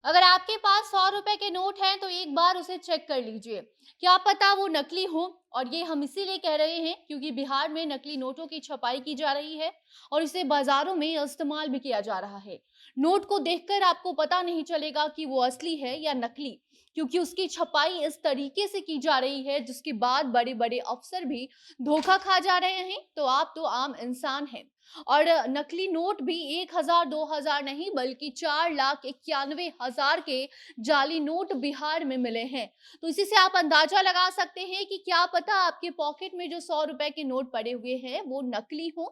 अगर आपके पास 100 रुपए के नोट हैं तो एक बार उसे चेक कर लीजिए, क्या पता वो नकली हो। और ये हम इसीलिए कह रहे हैं क्योंकि बिहार में नकली नोटों की छपाई की जा रही है और इसे बाजारों में इस्तेमाल भी किया जा रहा है। नोट को देखकर आपको पता नहीं चलेगा कि वो असली है या नकली, क्योंकि उसकी छपाई इस तरीके से की जा रही है जिसके बाद बड़े बड़े अफसर भी धोखा खा जा रहे हैं, तो आप तो आम इंसान हैं। और नकली नोट भी 1,000 2,000 नहीं बल्कि 4,91,000 के जाली नोट बिहार में मिले हैं। तो इसी से आप अंदाजा लगा सकते हैं कि क्या पता आपके पॉकेट में जो 100 रुपए के नोट पड़े हुए हैं वो नकली हो।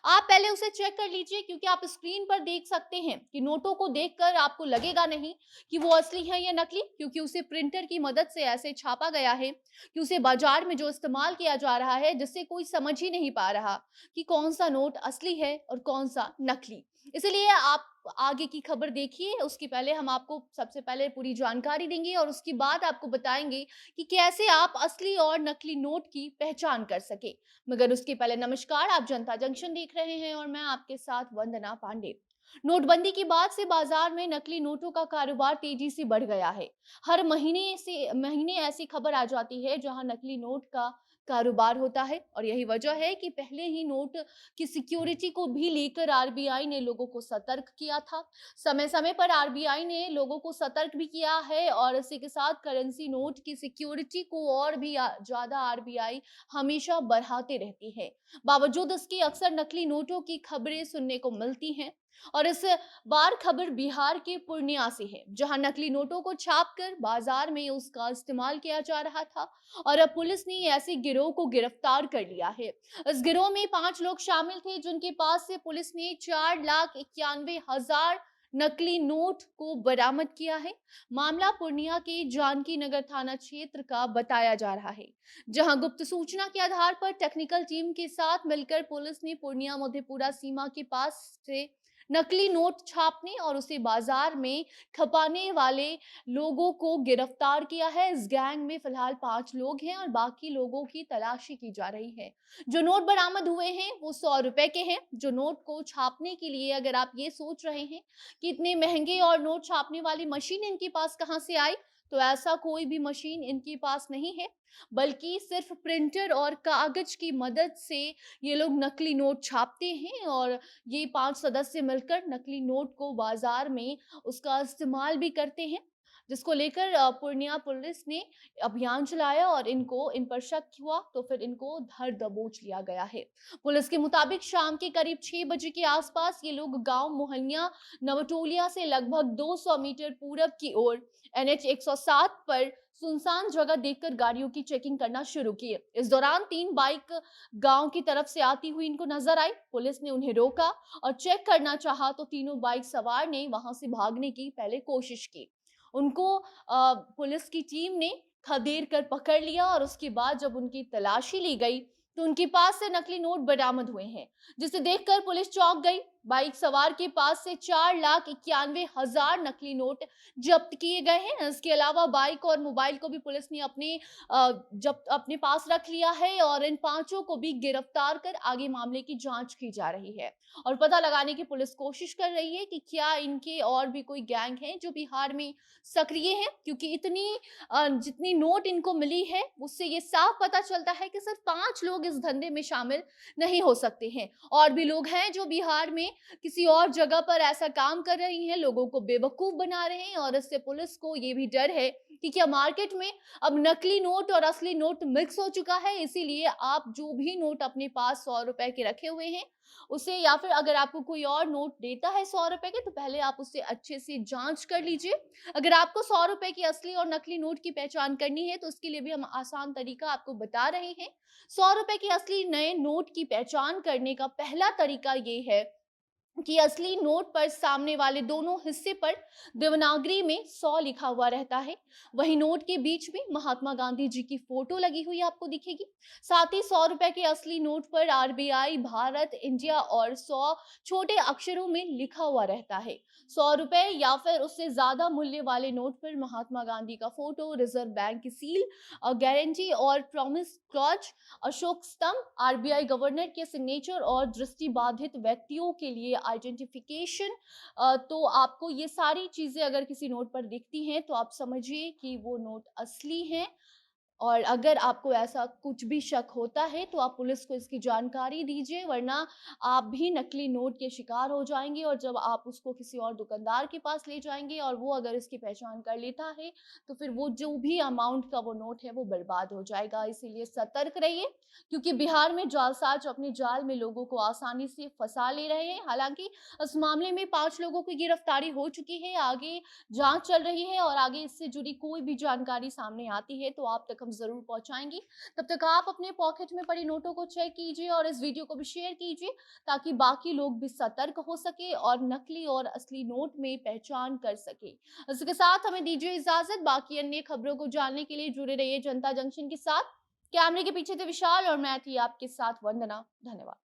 आप पहले उसे चेक कर लीजिए, क्योंकि आप स्क्रीन पर देख सकते हैं कि नोटों को देखकर आपको लगेगा नहीं कि वो असली है या नकली, क्योंकि उसे प्रिंटर की मदद से ऐसे छापा गया है कि उसे बाजार में जो इस्तेमाल किया जा रहा है, जिससे कोई समझ ही नहीं पा रहा कि कौन-सा नोट असली है और कौन-सा नकली। इसलिए आप आगे की खबर देखिए, उसके पहले हम आपको सबसे पहले पूरी जानकारी देंगे और उसके बाद आपको बताएँगे कि कैसे आप असली और नकली नोट की पहचान कर सकें। मगर उसके पहले नमस्कार, आप जनता जंक्शन देख रहे हैं और मैं आपके साथ वंदना पांडे। नोटबंदी के बाद से बाजार में नकली नोटों का कारोबार तेजी से बढ़ गया है। हर महीने ऐसी खबर आ जाती है जहां नकली नोट का कारोबार होता है, और यही वजह है कि पहले ही नोट की सिक्योरिटी को भी लेकर आरबीआई ने लोगों को सतर्क किया था। समय समय पर आरबीआई ने लोगों को सतर्क भी किया है और इसी के साथ करेंसी नोट की सिक्योरिटी को और भी ज्यादा आरबीआई हमेशा बढ़ाते रहती है। बावजूद इसके अक्सर नकली नोटों की खबरें सुनने को मिलती हैं। और इस बार खबर बिहार के पूर्णिया से है, जहां नकली नोटों को छापकर बाजार में उसका इस्तेमाल किया जा रहा था। और अब पुलिस ने ऐसे गिरोह को गिरफ्तार कर लिया है। इस गिरोह में 5 लोग शामिल थे, जिनके पास से पुलिस ने 4,91,000 नकली नोट को बरामद किया है। मामला पूर्णिया के जानकी नगर थाना क्षेत्र का बताया जा रहा है, जहां गुप्त सूचना के आधार पर टेक्निकल टीम के साथ मिलकर पुलिस ने पूर्णिया मधेपुरा सीमा के पास से नकली नोट छापने और उसे बाजार में खपाने वाले लोगों को गिरफ्तार किया है। इस गैंग में फिलहाल 5 लोग हैं और बाकी लोगों की तलाशी की जा रही है। जो नोट बरामद हुए हैं वो 100 रुपए के हैं। जो नोट को छापने के लिए अगर आप ये सोच रहे हैं कि इतने महंगे और नोट छापने वाली मशीन इनके पास कहाँ से आई, तो ऐसा कोई भी मशीन इनके पास नहीं है, बल्कि सिर्फ प्रिंटर और कागज की मदद से ये लोग नकली नोट छापते हैं। और ये 5 सदस्य मिलकर नकली नोट को बाजार में उसका इस्तेमाल भी करते हैं, जिसको लेकर पूर्णिया पुलिस ने अभियान चलाया और इन पर शक हुआ तो फिर इनको धर दबोच लिया गया है। पुलिस के मुताबिक शाम के करीब 6 बजे के आसपास ये लोग गांव मोहनिया नवटोलिया से लगभग 200 मीटर पूरब की ओर एनएच 107 पर सुनसान जगह देखकर गाड़ियों की चेकिंग करना शुरू किए। इस दौरान 3 बाइक गांव की तरफ से आती हुई इनको नजर आई। पुलिस ने उन्हें रोका और चेक करना चाहा तो तीनों बाइक सवार ने वहां से भागने की पहले कोशिश की। उनको पुलिस की टीम ने खदेड़ कर पकड़ लिया और उसके बाद जब उनकी तलाशी ली गई तो उनके पास से नकली नोट बरामद हुए हैं, जिसे देखकर पुलिस चौंक गई। बाइक सवार के पास से 4,91,000 नकली नोट जब्त किए गए हैं। इसके अलावा बाइक और मोबाइल को भी पुलिस ने जब अपने पास रख लिया है और इन पांचों को भी गिरफ्तार कर आगे मामले की जांच की जा रही है और पता लगाने की पुलिस कोशिश कर रही है कि क्या इनके और भी कोई गैंग हैं जो बिहार में सक्रिय हैं, क्योंकि जितनी नोट इनको मिली है उससे ये साफ पता चलता है कि सिर्फ 5 लोग इस धंधे में शामिल नहीं हो सकते हैं। और भी लोग हैं जो बिहार में किसी और जगह पर ऐसा काम कर रही हैं, लोगों को बेवकूफ बना रहे हैं। और इससे पुलिस को ये भी डर है कि क्या मार्केट में अब नकली नोट और असली नोट मिक्स हो चुका है। इसीलिए आप जो भी नोट अपने पास 100 रुपए के रखे हुए हैं उसे, या फिर अगर आपको कोई और नोट देता है 100 रुपए के, तो पहले आप उससे अच्छे से जांच कर लीजिए। अगर आपको 100 रुपए की असली और नकली नोट की पहचान करनी है तो उसके लिए भी हम आसान तरीका आपको बता रहे हैं। 100 रुपए के असली नए नोट की पहचान करने का पहला तरीका ये है कि असली नोट पर सामने वाले दोनों हिस्से पर देवनागरी में 100 लिखा हुआ रहता है। वहीं नोट के बीच में महात्मा गांधी जी की फोटो लगी हुई आपको दिखेगी। साथ ही 100 रुपए के असली नोट पर आरबीआई, भारत, इंडिया और 100 छोटे अक्षरों में लिखा हुआ रहता है। 100 रुपए या फिर उससे ज्यादा मूल्य वाले नोट पर महात्मा गांधी का फोटो, रिजर्व बैंक की सील, गारंटी और प्रॉमिस क्लॉज, अशोक स्तंभ, आरबीआई गवर्नर के सिग्नेचर और दृष्टिबाधित व्यक्तियों के लिए आइडेंटिफिकेशन, तो आपको ये सारी चीज़ें अगर किसी नोट पर दिखती हैं तो आप समझिए कि वो नोट असली हैं। और अगर आपको ऐसा कुछ भी शक होता है तो आप पुलिस को इसकी जानकारी दीजिए, वरना आप भी नकली नोट के शिकार हो जाएँगे और जब आप उसको किसी और दुकानदार के पास ले जाएँगे और वो अगर इसकी पहचान कर लेता है, तो फिर वो जो भी अमाउंट का वो नोट है वो बर्बाद हो जाएगा। इसीलिए सतर्क रहिए, क्योंकि बिहार में जालसाज अपने जाल में लोगों को आसानी से फँसा ले रहे हैं। हालाँकि इस मामले में 5 लोगों की गिरफ्तारी हो चुकी है, आगे जाँच चल रही है और आगे इससे जुड़ी कोई भी जानकारी सामने आती है तो आप तक हम ज़रूर पहुँचाएँगे। तब तक आप अपने पॉकेट में पड़ी नोटों को चेक कीजिए और इस वीडियो को भी शेयर कीजिए, ताकि बाकी लोग भी सतर्क हो सके और नकली और असली नोट में पहचान कर सके। इसके साथ हमें दीजिए इजाज़त, बाकी अन्य खबरों को जानने के लिए जुड़े रहिए जनता जंक्शन के साथ। कैमरे के पीछे थे विशाल और मैं थी आपके साथ वंदना। धन्यवाद।